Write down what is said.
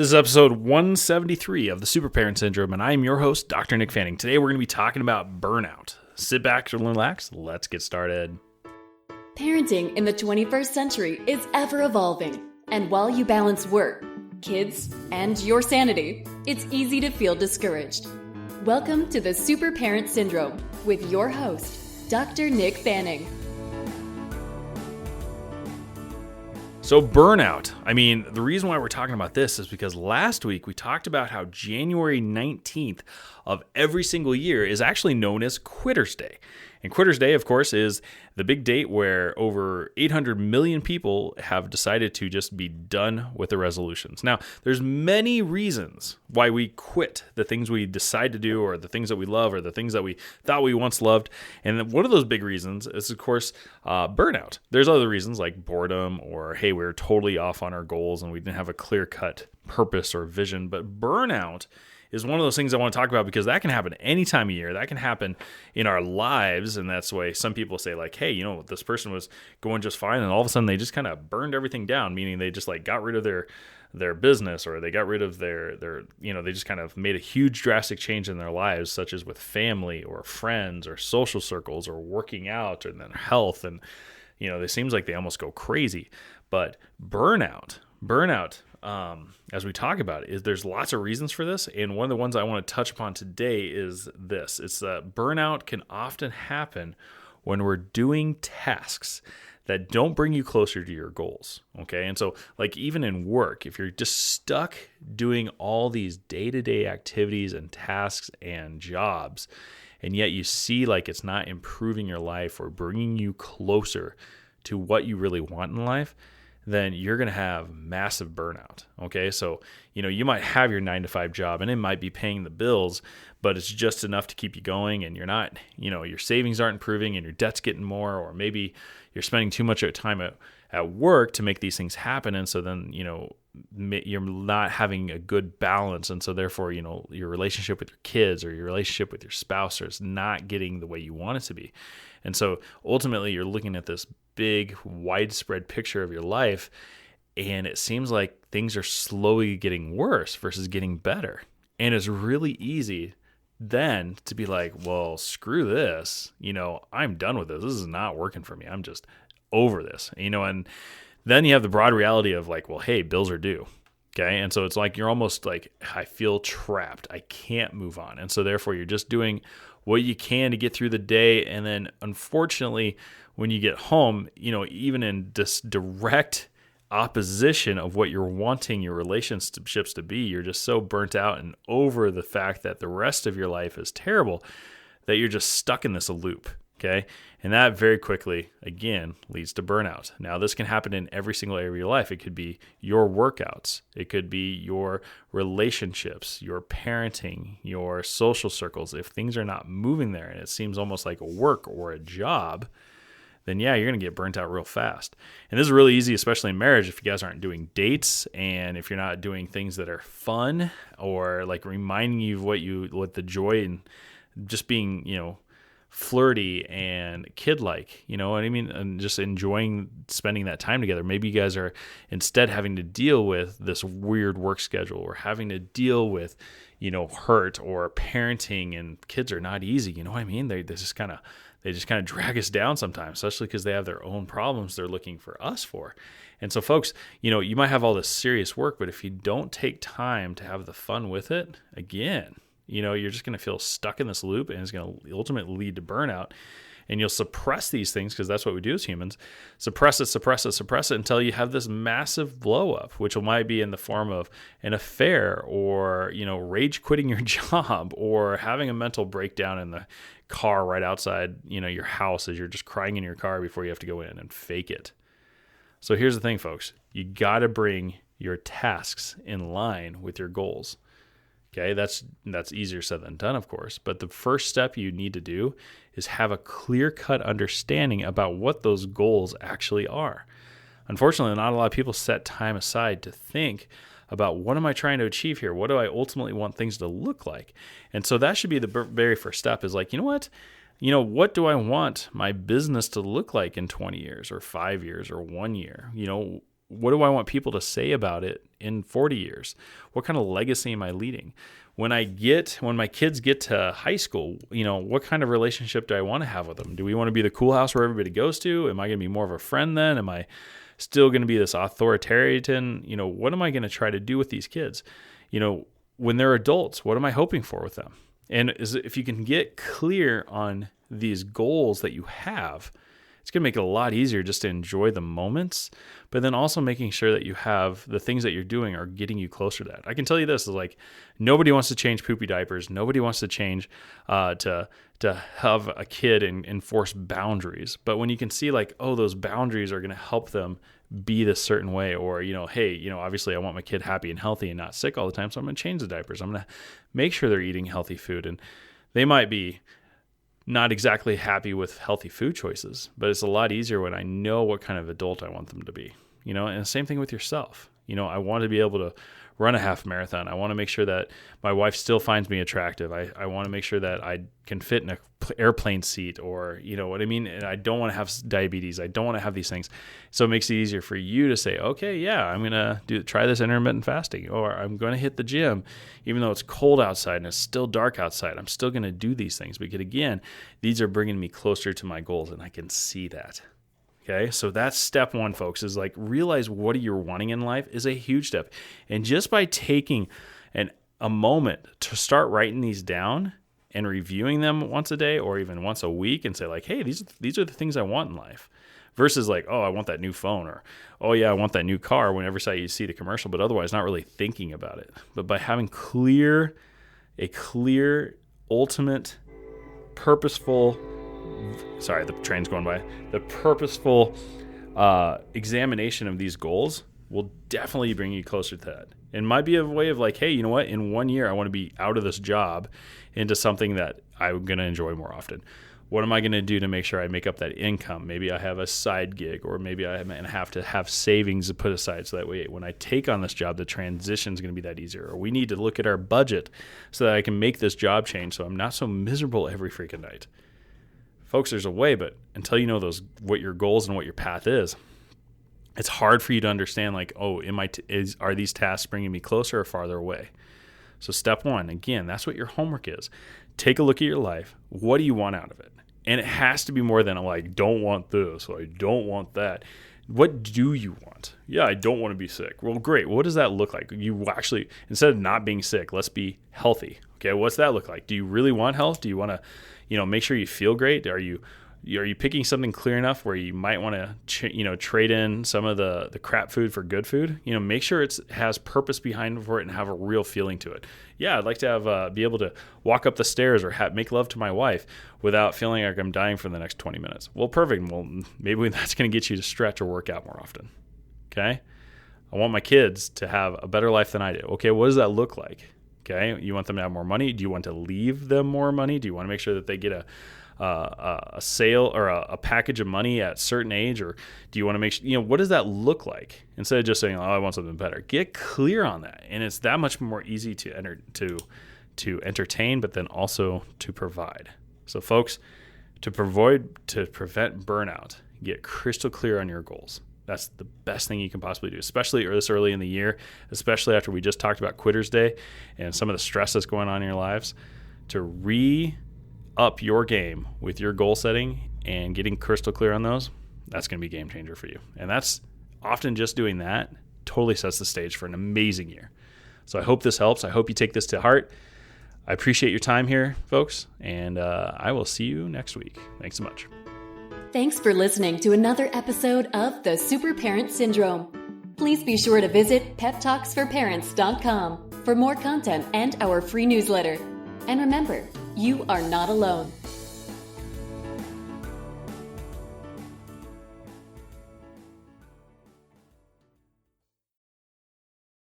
This is episode 173 of the Super Parent Syndrome, and I am your host, Dr. Nick Fanning. Today we're going to be talking about burnout. Sit back and relax. Let's get started. Parenting in the 21st century is ever evolving, and while you balance work, kids, and your sanity, it's easy to feel discouraged. Welcome to the Super Parent Syndrome with your host, Dr. Nick Fanning. So burnout. The reason why we're talking about this is because last week we talked about how January 19th of every single year is actually known as Quitter's Day. And Quitter's Day, of course, is the big date where over 800 million people have decided to just be done with the resolutions. Now, there's many reasons why we quit the things we decide to do or the things that we love or the things that we thought we once loved. And one of those big reasons is, of course, burnout. There's other reasons like boredom or, hey, we're totally off on our goals and we didn't have a clear-cut purpose or vision. But burnout is one of those things I want to talk about because that can happen any time of year. That can happen in our lives, and that's why some people say like, hey, this person was going just fine, and all of a sudden they just kind of burned everything down, meaning they just like got rid of their business, or they got rid of their they just kind of made a huge drastic change in their lives, such as with family or friends or social circles or working out or their health, and it seems like they almost go crazy. But burnout, as we talk about it, is there's lots of reasons for this, and one of the ones I want to touch upon today is this. It's that burnout can often happen when we're doing tasks that don't bring you closer to your goals, okay? And so, like, even in work, if you're just stuck doing all these day-to-day activities and tasks and jobs, and yet you see like it's not improving your life or bringing you closer to what you really want in life, then you're going to have massive burnout, okay? So, you might have your 9-to-5 job and it might be paying the bills, but it's just enough to keep you going, and you're not, your savings aren't improving and your debt's getting more, or maybe you're spending too much time at work to make these things happen, and so then, you're not having a good balance, and so therefore, your relationship with your kids or your relationship with your spouse is not getting the way you want it to be. And so ultimately you're looking at this big widespread picture of your life, and it seems like things are slowly getting worse versus getting better. And it's really easy then to be like, well, screw this, I'm done with this. This is not working for me. I'm just over this, and then you have the broad reality of like, well, hey, bills are due. Okay. And so it's like, you're almost like, I feel trapped. I can't move on. And so therefore you're just doing what you can to get through the day. And then unfortunately, when you get home, even in this direct opposition of what you're wanting your relationships to be, you're just so burnt out and over the fact that the rest of your life is terrible that you're just stuck in this loop. Okay. And that very quickly, again, leads to burnout. Now, this can happen in every single area of your life. It could be your workouts. It could be your relationships, your parenting, your social circles. If things are not moving there and it seems almost like a work or a job, then yeah, you're going to get burnt out real fast. And this is really easy, especially in marriage, if you guys aren't doing dates and if you're not doing things that are fun or like reminding you of what the joy and just being, flirty and kid-like, and just enjoying spending that time together. Maybe you guys are instead having to deal with this weird work schedule or having to deal with, hurt or parenting, and kids are not easy. They just kind of drag us down sometimes, especially because they have their own problems they're looking for us for. And so folks, you might have all this serious work, but if you don't take time to have the fun with it, again, you're just going to feel stuck in this loop, and it's going to ultimately lead to burnout. And you'll suppress these things because that's what we do as humans. Suppress it until you have this massive blow up, which might be in the form of an affair or, rage quitting your job or having a mental breakdown in the car right outside, your house as you're just crying in your car before you have to go in and fake it. So here's the thing, folks. You got to bring your tasks in line with your goals. Okay, that's easier said than done, of course. But the first step you need to do is have a clear-cut understanding about what those goals actually are. Unfortunately, not a lot of people set time aside to think about what am I trying to achieve here? What do I ultimately want things to look like? And so that should be the very first step is like, what do I want my business to look like in 20 years or 5 years or 1 year? what do I want people to say about it in 40 years? What kind of legacy am I leading? When my kids get to high school, what kind of relationship do I want to have with them? Do we want to be the cool house where everybody goes to? Am I going to be more of a friend then? Am I still going to be this authoritarian? What am I going to try to do with these kids? When they're adults, what am I hoping for with them? And if you can get clear on these goals that you have, it's going to make it a lot easier just to enjoy the moments, but then also making sure that you have the things that you're doing are getting you closer to that. I can tell you this is like, nobody wants to change poopy diapers. Nobody wants to change to have a kid and enforce boundaries. But when you can see like, oh, those boundaries are going to help them be this certain way, or, hey, obviously I want my kid happy and healthy and not sick all the time. So I'm going to change the diapers. I'm going to make sure they're eating healthy food. And they might be not exactly happy with healthy food choices, but it's a lot easier when I know what kind of adult I want them to be, and the same thing with yourself. I want to be able to run a half marathon. I want to make sure that my wife still finds me attractive. I want to make sure that I can fit in an airplane seat, or, what I mean? And I don't want to have diabetes. I don't want to have these things. So it makes it easier for you to say, okay, yeah, I'm going to try this intermittent fasting, or I'm going to hit the gym, even though it's cold outside and it's still dark outside. I'm still going to do these things because, again, these are bringing me closer to my goals, and I can see that. Okay, so that's step one, folks, is like realize what you're wanting in life is a huge step. And just by taking a moment to start writing these down and reviewing them once a day or even once a week and say like, hey, these are the things I want in life, versus like, oh, I want that new phone, or, oh yeah, I want that new car whenever you see the commercial, but otherwise not really thinking about it. But by having a clear, ultimate, purposeful, sorry, the train's going by, the purposeful examination of these goals will definitely bring you closer to that. It might be a way of like, hey, you know what? In 1 year, I want to be out of this job into something that I'm going to enjoy more often. What am I going to do to make sure I make up that income? Maybe I have a side gig, or maybe I have to have savings to put aside so that way when I take on this job, the transition is going to be that easier. Or we need to look at our budget so that I can make this job change so I'm not so miserable every freaking night. Folks, there's a way, but until you know what your goals and what your path is, it's hard for you to understand like, oh, are these tasks bringing me closer or farther away? So step one, again, that's what your homework is. Take a look at your life. What do you want out of it? And it has to be more than like, don't want this, or I don't want that. What do you want? Yeah, I don't want to be sick. Well, great. What does that look like? You actually, instead of not being sick, let's be healthy. Okay, what's that look like? Do you really want health? Do you want to, make sure you feel great? Are you picking something clear enough where you might want to, trade in some of the crap food for good food? Make sure it has purpose behind for it and have a real feeling to it. Yeah, I'd like to have be able to walk up the stairs or make love to my wife without feeling like I'm dying for the next 20 minutes. Well, perfect. Well, maybe that's going to get you to stretch or work out more often. Okay? I want my kids to have a better life than I do. Okay, what does that look like? Okay, you want them to have more money? Do you want to leave them more money? Do you want to make sure that they get a sale or a package of money at a certain age? Or do you want to make sure, what does that look like? Instead of just saying, oh, I want something better. Get clear on that. And it's that much more easy to entertain, but then also to provide. So folks, to prevent burnout, get crystal clear on your goals. That's the best thing you can possibly do, especially this early in the year, especially after we just talked about Quitter's Day and some of the stress that's going on in your lives. To re-up your game with your goal setting and getting crystal clear on those, that's going to be a game changer for you. And that's often just doing that totally sets the stage for an amazing year. So I hope this helps. I hope you take this to heart. I appreciate your time here, folks, and I will see you next week. Thanks so much. Thanks for listening to another episode of The Super Parent Syndrome. Please be sure to visit peptalksforparents.com for more content and our free newsletter. And remember, you are not alone.